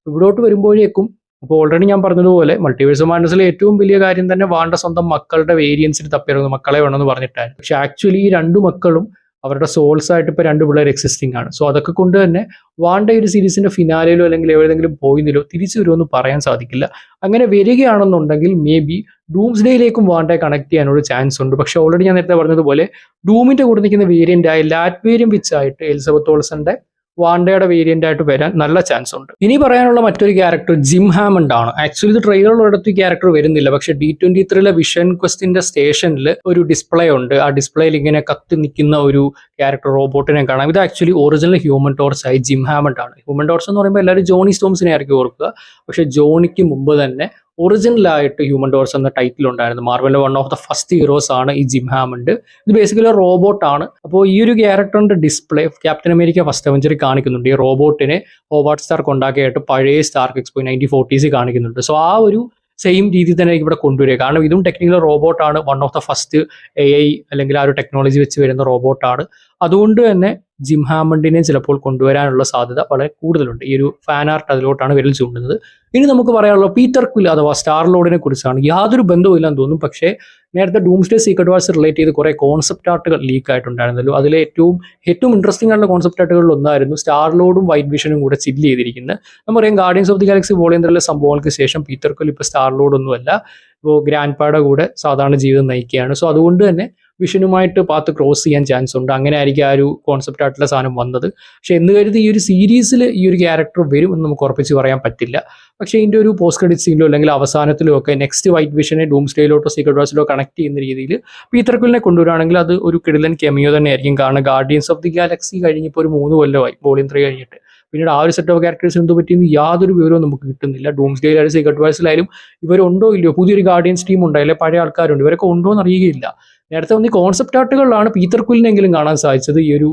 ഇവിടോട്ട് വരുമ്പോഴേക്കും ഇപ്പോൾ ഓൾറെഡി ഞാൻ പറഞ്ഞതുപോലെ മൾട്ടിവേഴ്സ് ഓഫ് മാഡ്നസിലെ ഏറ്റവും വലിയ കാര്യം തന്നെ വാണ്ട സ്വന്തം മക്കളുടെ വേരിയൻസിന് തപ്പിയിറങ്ങുന്നു, മക്കളെ വേണമെന്ന് പറഞ്ഞിട്ടായിരുന്നു. പക്ഷെ ആക്ച്വലി ഈ 2 മക്കളും അവരുടെ സോൾസ് ആയിട്ട് ഇപ്പോൾ 2 പിള്ളേർ എക്സിസ്റ്റിംഗ് ആണ്. സോ അതൊക്കെ കൊണ്ട് തന്നെ വാണ്ട ഒരു സീരീസിന്റെ ഫിനാലയിലോ അല്ലെങ്കിൽ എവിടെയെങ്കിലും പോയിന്നിലോ തിരിച്ചു വരുമെന്ന് പറയാൻ സാധിക്കില്ല. അങ്ങനെ വരികയാണെന്നുണ്ടെങ്കിൽ മേ ബി ഡൂംസ്ഡേയിലേക്കും വാണ്ടയെ കണക്ട് ചെയ്യാനുള്ള ചാൻസ് ഉണ്ട്. പക്ഷേ ഓൾറെഡി ഞാൻ നേരത്തെ പറഞ്ഞതുപോലെ ഡൂമിന്റെ കൂടെ നിൽക്കുന്ന വേരിയന്റ് ആയ ലാറ്റ്വേരിയം വെച്ചായിട്ട് എലിസബത്ത് ഓൾസന്റെ വാണ്ടയുടെ വേരിയന്റ് ആയിട്ട് വരാൻ നല്ല ചാൻസ് ഉണ്ട്. ഇനി പറയാനുള്ള മറ്റൊരു ക്യാരക്ടർ ജിം ഹാമണ്ട് ആണ്. ആക്ച്വലി ഇത് ട്രെയിലറിലൊരിടത്ത് ഈ ക്യാരക്ടർ വരുന്നില്ല, പക്ഷെ D23 വിഷൻ ക്വസ്റ്റിന്റെ സ്റ്റേഷനിൽ ഒരു ഡിസ്പ്ലേ ഉണ്ട്. ആ ഡിസ്പ്ലേയിൽ ഇങ്ങനെ കത്തി നിൽക്കുന്ന ഒരു ക്യാരക്ടർ റോബോട്ടിനെ കാണാം. ഇത് ആക്ച്വലി ഒറിജിനൽ ഹ്യൂമൻ ടോർച്ച് ആയി ജിം ഹാമണ്ട് ആണ്. ഹ്യൂമൻ ടോർച്ച് എന്ന് പറയുമ്പോൾ എല്ലാവരും ജോണി സ്റ്റോംസിനെ ആയിരിക്കും ഓർക്കുക, പക്ഷെ ജോണിക്ക് മുമ്പ് തന്നെ ഒറിജിനലായിട്ട് ഹ്യൂമൻ ടോർച്ച് എന്ന ടൈറ്റിൽ ഉണ്ടായിരുന്നു. മാർവലിലെ one of the first heroes ആണ് ഈ ജിം ഹാമണ്ട്. ഇത് ബേസിക്കലി റോബോട്ടാണ്. അപ്പോൾ ഈ ഒരു ക്യാരക്ടറിന്റെ ഡിസ്പ്ലേ ക്യാപ്റ്റൻ അമേരിക്ക ഫസ്റ്റ് അവഞ്ചറിൽ കാണിക്കുന്നുണ്ട്. ഈ റോബോട്ടിനെ ഹോവാർഡ് സ്റ്റാർക്ക് ഉണ്ടാക്കിയായിട്ട് പഴയ സ്റ്റാർക്ക് എക്സ്പോ 1940s കാണിക്കുന്നുണ്ട്. സോ ആ ഒരു സെയിം രീതി തന്നെ ഇവിടെ കൊണ്ടുവരിക. കാരണം ഇതും ടെക്നിക്കൽ റോബോട്ടാണ്. One of the first AI അല്ലെങ്കിൽ ആ ഒരു ടെക്നോളജി വെച്ച് വരുന്ന റോബോട്ടാണ്. അതുകൊണ്ട് തന്നെ ജിം ഹാമണ്ടിനെ ചിലപ്പോൾ കൊണ്ടുവരാനുള്ള സാധ്യത വളരെ കൂടുതലുണ്ട്. ഈ ഒരു ഫാൻ ആർട്ട് അതിലോട്ടാണ് വിരൽ ചൂണ്ടുന്നത്. ഇനി നമുക്ക് പറയാനുള്ളത് പീറ്റർ ക്വിൽ അഥവാ സ്റ്റാർ ലോർഡിനെ കുറിച്ചാണ്. യാതൊരു ബന്ധവുമില്ലെന്ന് തോന്നും, പക്ഷേ നേരത്തെ ഡൂംസ്ഡേ സീക്രട്ട് വാർസ് റിലേറ്റ് ചെയ്ത് കുറെ കോൺസെപ്റ്റ് ആർട്ടുകൾ ലീക്ക് ആയിട്ടുണ്ടായിരുന്നല്ലോ. അതിലെ ഏറ്റവും ഇൻട്രസ്റ്റിംഗ് ആയിട്ടുള്ള കോൺസെപ്റ്റ് ആർട്ടുകളിൽ ഒന്നായിരുന്നു സ്റ്റാർ ലോർഡും വൈറ്റ് വിഷനും കൂടെ ചില്ല് ചെയ്തിരിക്കുന്നത്. നമുക്കറിയാം guardians of the Galaxy volume 3 സംഭവങ്ങൾക്ക് ശേഷം പീറ്റർ ക്വിൽ ഇപ്പോൾ സ്റ്റാർ ലോർഡ് ഒന്നുമല്ല, ഇപ്പോൾ ഗ്രാൻഡ് പായുടെ കൂടെ സാധാരണ ജീവിതം നയിക്കുകയാണ്. സോ അതുകൊണ്ട് തന്നെ വിഷനുമായിട്ട് പാത്ത് ക്രോസ് ചെയ്യാൻ ചാൻസ് ഉണ്ട്. അങ്ങനെ ആയിരിക്കും ആ ഒരു കോൺസെപ്റ്റ് ആയിട്ടുള്ള സാധനം വന്നത്. പക്ഷെ എന്ന് കരുതി ഈ ഒരു സീരീസിൽ ഈ ഒരു ക്യാരക്ടർ വരും എന്ന് നമുക്ക് ഉറപ്പിച്ച് പറയാൻ പറ്റില്ല. പക്ഷേ ഇതിൻ്റെ ഒരു പോസ്റ്റ് ക്രെഡിറ്റ് സീനിലോ അല്ലെങ്കിൽ അവസാനത്തിലോ ഒക്കെ നെക്സ്റ്റ് വൈറ്റ് വിഷനെ ഡൂംസ്ഡേയിലോട്ടോ സീക്രട്ട് വാർസിലോ കണക്ട് ചെയ്യുന്ന രീതിയിൽ പീറ്റർ ക്വിലിനെ കൊണ്ടുവരികയാണെങ്കിൽ അത് ഒരു കിടിലൻ കെമിയോ തന്നെ ആയിരിക്കും. കാരണം ഗാർഡിയൻസ് ഓഫ് ദി ഗാലക്സി കഴിഞ്ഞിപ്പോൾ ഒരു 3 കൊല്ലമായി വോളിയം 3 കഴിഞ്ഞിട്ട്. പിന്നീട് ആ ഒരു സെറ്റ് ഓഫ് ക്യാരക്ടേഴ്സ് എന്ത് പറ്റിയെന്ന് യാതൊരു വിവരവും നമുക്ക് കിട്ടുന്നില്ല. ഡൂംസ്ഡേയിലായാലും സീക്രട്ട് വാർസിലായാലും ഇവരുണ്ടോ ഇല്ലയോ, പുതിയൊരു ഗാർഡിയൻസ് ടീം ഉണ്ടായില്ലേ, പഴയ ആൾക്കാരുണ്ട്, ഇവരൊക്കെ ഉണ്ടോ എന്ന് അറിയുകയില്ല. നേരത്തെ ഈ കോൺസെപ്റ്റ് ആർട്ടുകളിലാണ് പീറ്റർ ക്വിലിനെങ്കിലും കാണാൻ സാധിച്ചത്. ഈ ഒരു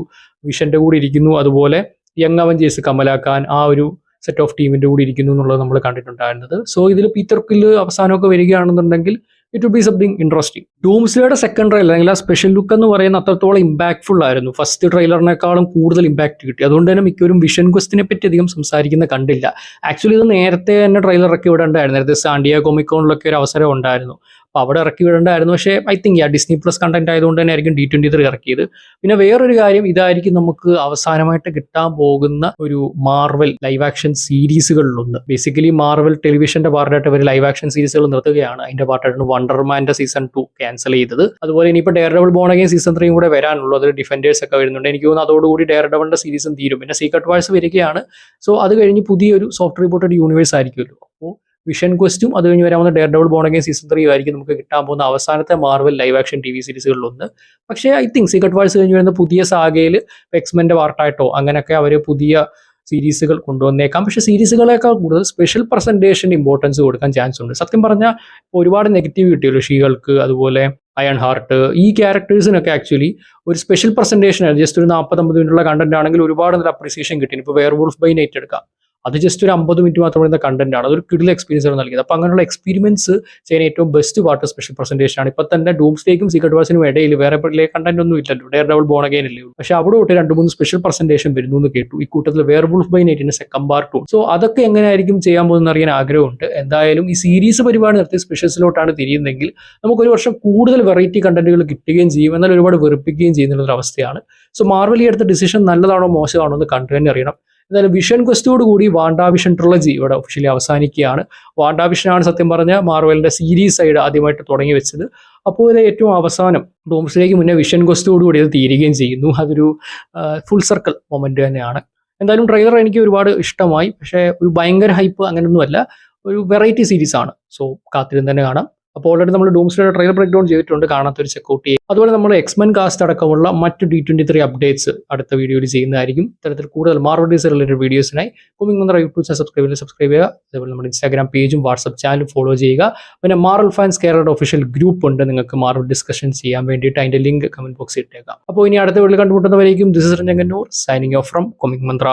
വിഷന്റെ കൂടെ ഇരിക്കുന്നു, അതുപോലെ യങ് അവഞ്ചേഴ്സ് കമല ഖാൻ ആ ഒരു സെറ്റ് ഓഫ് ടീമിന്റെ കൂടെ ഇരിക്കുന്നു എന്നുള്ളത് നമ്മൾ കണ്ടിട്ടുണ്ടായിരുന്നത്. സോ ഇതിൽ പീറ്റർ ക്വിൽ അവസാനമൊക്കെ വരികയാണെന്നുണ്ടെങ്കിൽ it will be something interesting. ഡൂംസ്ഡേയുടെ സെക്കൻഡ് ട്രെയിലർ അല്ലെങ്കിൽ ആ സ്പെഷ്യൽ ലുക്ക് എന്ന് പറയുന്ന അത്രത്തോളം ഇമ്പാക്ട്ഫുൾ ആയിരുന്നു. ഫസ്റ്റ് ട്രെയിലറിനേക്കാളും കൂടുതൽ ഇമ്പാക്ട് കിട്ടി. അതുകൊണ്ട് തന്നെ മിക്കവരും വിഷൻ ക്വസ്റ്റിനെ പറ്റി അധികം സംസാരിക്കുന്ന കണ്ടില്ല. ആക്ച്വലി ഇത് നേരത്തെ തന്നെ ട്രെയിലർ ഇറക്കി വിടേണ്ടായിരുന്നു. നേരത്തെ സാൻഡിയാ കോമിക്കോണിലൊക്കെ ഒരു അവസരം ഉണ്ടായിരുന്നു. അപ്പോൾ അവിടെ ഇറക്കി വിടേണ്ടായിരുന്നു. പക്ഷേ I think Disney plus content ആയതുകൊണ്ട് തന്നെ ആയിരിക്കും D23 ഇറക്കിയത്. പിന്നെ വേറൊരു കാര്യം, ഇതായിരിക്കും നമുക്ക് അവസാനമായിട്ട് കിട്ടാൻ പോകുന്ന ഒരു മാർവൽ ലൈവ് ആക്ഷൻ സീരീസുകളിലൊന്ന്. ബേസിക്കലി മാർവൽ ടെലിവിഷന്റെ പാർട്ടായിട്ട് അവർ ലൈവ് ആക്ഷൻ സീരീസുകൾ നിർത്തുകയാണ്. അതിന്റെ പാർട്ടായിട്ടാണ് വണ്ടർമാന്റെ സീസൺ 2 ക്യാൻസൽ ചെയ്തത്. അതുപോലെ ഇനിയിപ്പോൾ dare double born again season 3 കൂടെ വരാനുള്ളൂ. അതിൽ ഡിഫൻഡേഴ്സ് ഒക്കെ വരുന്നുണ്ട്. എനിക്ക് തോന്നുന്നു അതോടുകൂടി ഡെയർ ഡബിളിന്റെ സീരീസും തീരും. പിന്നെ സീക്രട്ട് വാർസ് വരികയാണ്. സോ അത് കഴിഞ്ഞ് പുതിയൊരു സോഫ്റ്റ് റിപ്പോർട്ടഡ് യൂണിവേഴ്സ് ആയിരിക്കുമല്ലോ. അപ്പോൾ വിഷൻ ക്വസ്റ്റും അത് കഴിഞ്ഞ് വരാവുന്ന dare double born again season 3 ആയിരിക്കും നമുക്ക് കിട്ടാൻ പോകുന്ന അവസാനത്തെ മാർവൽ ലൈവ് ആക്ഷൻ TV സീരീസുകളിലൊന്ന്. പക്ഷേ ഐ തിങ്ക് സീക്രട്ട് വാർസ് കഴിഞ്ഞ് വരുന്ന പുതിയ സാഗയിൽ എക്സ്മെന്റെ പാർട്ടായിട്ടോ അങ്ങനെയൊക്കെ അവർ പുതിയ സീരീസുകൾ കൊണ്ടുവന്നേക്കാം. പക്ഷേ സീരീസുകളേക്കാൾ കൂടുതൽ സ്പെഷ്യൽ പ്രസന്റേഷന് ഇമ്പോർട്ടൻസ് കൊടുക്കാൻ ചാൻസ് ഉണ്ട്. സത്യം പറഞ്ഞാൽ ഒരുപാട് നെഗറ്റീവ് കിട്ടിയല്ലോ ഷീകൾക്ക്, അതുപോലെ അയൺ ഹാർട്ട്, ഈ ക്യാരക്ടേഴ്സിനൊക്കെ ആക്ച്വലി ഒരു സ്പെഷ്യൽ പ്രസന്റേഷൻ ആണ്. ജസ്റ്റ് ഒരു 40-50 മിനിറ്റുള്ള കണ്ടന്റ് ആണെങ്കിൽ ഒരുപാട് നല്ല അപ്രീസിയേഷൻ കിട്ടി. ഇപ്പോൾ വെയർവുൾഫ് ബൈ നൈറ്റ് എടുക്കാം, അത് ജസ്റ്റ് ഒരു 50 മിനിറ്റ് മാത്രം വരുന്ന കണ്ടന്റ് ആണ്. അതൊരു കിടിലൻ എക്സ്പീരിയൻസ് ആണ് നൽകിയത്. അപ്പോൾ അങ്ങനെയുള്ള എക്സ്പീരിയൻസ് ചെയ്യാൻ ഏറ്റവും ബെസ്റ്റ് പാർട്ട് സ്പെഷ്യൽ പ്രസന്റേഷൻ ആണ്. ഇപ്പോൾ തന്നെ ഡൂംസ്ഡേക്കും സീക്രട്ട് വാർസിനും ഇടയിൽ വേറെ കണ്ടന്റ് ഒന്നും ഇല്ലല്ലോ, ഡെയർ ഡബിൾ ബോൺ അഗെയിൻ അല്ലേ. പക്ഷേ അവിടെ തൊട്ട് 2-3 സ്പെഷ്യൽ പ്രസന്റേഷൻ വരുന്നു എന്ന് കേട്ടു. ഈ കൂട്ടത്തിൽ വെയർവുൾഫ് ബൈ നൈറ്റിന്റെ സെക്കൻഡ് പാർട്ടും. സോ അതൊക്കെ എങ്ങനെയായിരിക്കും ചെയ്യാൻ പോകുന്ന അറിയാൻ ആഗ്രഹമുണ്ട്. എന്തായാലും ഈ സീരീസ് പരിപാടി നിർത്തി സ്പെഷ്യൽസിലോട്ടാണ് തിരിയുന്നതെങ്കിൽ നമുക്കൊരു വർഷം കൂടുതൽ വെറൈറ്റി കണ്ടന്റുകൾ കിട്ടുകയും ചെയ്യും, എന്നാൽ ഒരുപാട് വെറുപ്പിക്കുകയും ചെയ്യുന്ന ഒരു അവസ്ഥയാണ്. സോ മാർവൽ ഈ എടുത്ത ഡിസിഷൻ നല്ലതാണോ മോശമാണോ എന്ന് കണ്ടു തന്നെ അറിയണം. എന്തായാലും വിഷൻ ക്വസ്റ്റോട് കൂടി വാണ്ടാ വിഷൻ ട്രിലജി ഇവിടെ ഒഫീഷ്യലി അവസാനിക്കുകയാണ്. വാണ്ടാ വിഷനാണ് സത്യം പറഞ്ഞ മാർവലിന്റെ സീരീസ് സൈഡ് ആദ്യമായിട്ട് തുടങ്ങി വെച്ചത്. അപ്പോൾ ഇത് ഏറ്റവും അവസാനം ഡൂംസ്ഡേക്ക് മുന്നേ വിഷൻ ക്വസ്റ്റോട് കൂടി ഇത് തീരുകയും ചെയ്യുന്നു. അതൊരു ഫുൾ സർക്കിൾ മൊമെന്റ് തന്നെയാണ്. എന്തായാലും ട്രെയിലർ എനിക്ക് ഒരുപാട് ഇഷ്ടമായി. പക്ഷേ ഒരു ഭയങ്കര ഹൈപ്പ് അങ്ങനെയൊന്നുമല്ല, ഒരു വെറൈറ്റി സീരീസ് ആണ്. സോ കാത്തിരുന്ന് തന്നെ കാണാം. അപ്പോൾ ഓൾറെഡി നമ്മൾ ഡൂംസ്ഡേയുടെ ട്രെയിലർ ബ്രേക്ക് ഡൗൺ ചെയ്തിട്ടുണ്ട്, കാണാത്തൊരു ചെക്കൗട്ട് ചെയ്യും. അതുപോലെ നമ്മൾ എക്സ്മെൻ കാസ്റ്റ് അടക്കമുള്ള മറ്റ് D23 അപ്ഡേറ്റ്സ് അടുത്ത വീഡിയോയിൽ ചെയ്യുന്നതായിരിക്കും. ഇത്തരത്തിൽ കൂടുതൽ മാർവൽ ഡീസ് റിലേറ്റഡ് വീഡിയോസിനായി കൊമിക് മന്ത്ര യൂട്യൂബ് ചാനൽ സബ്സ്ക്രൈബ് ചെയ്യുക. അതേപോലെ നമ്മുടെ ഇൻസ്റ്റാഗ്രാം പേജും വാട്സ്ആപ്പ് ചാനലും ഫോളോ ചെയ്യുക. പിന്നെ മാർവൽ ഫാൻസ് കേരളയുടെ ഒഫീഷ്യൽ ഗ്രൂപ്പ് ഉണ്ട്, നിങ്ങൾക്ക് മാർവൽ ഡിസ്കഷൻ ചെയ്യാൻ വേണ്ടിയിട്ട്. അതിന്റെ ലിങ്ക് കമന്റ് ബോക്സിൽ ഇട്ടേക്കാം. അപ്പോൾ ഇനി അടുത്ത വീഡിയോയിൽ കണ്ടുമുട്ടുന്നവരേക്കും this is Ranjan Kannur signing off from comic Mantra.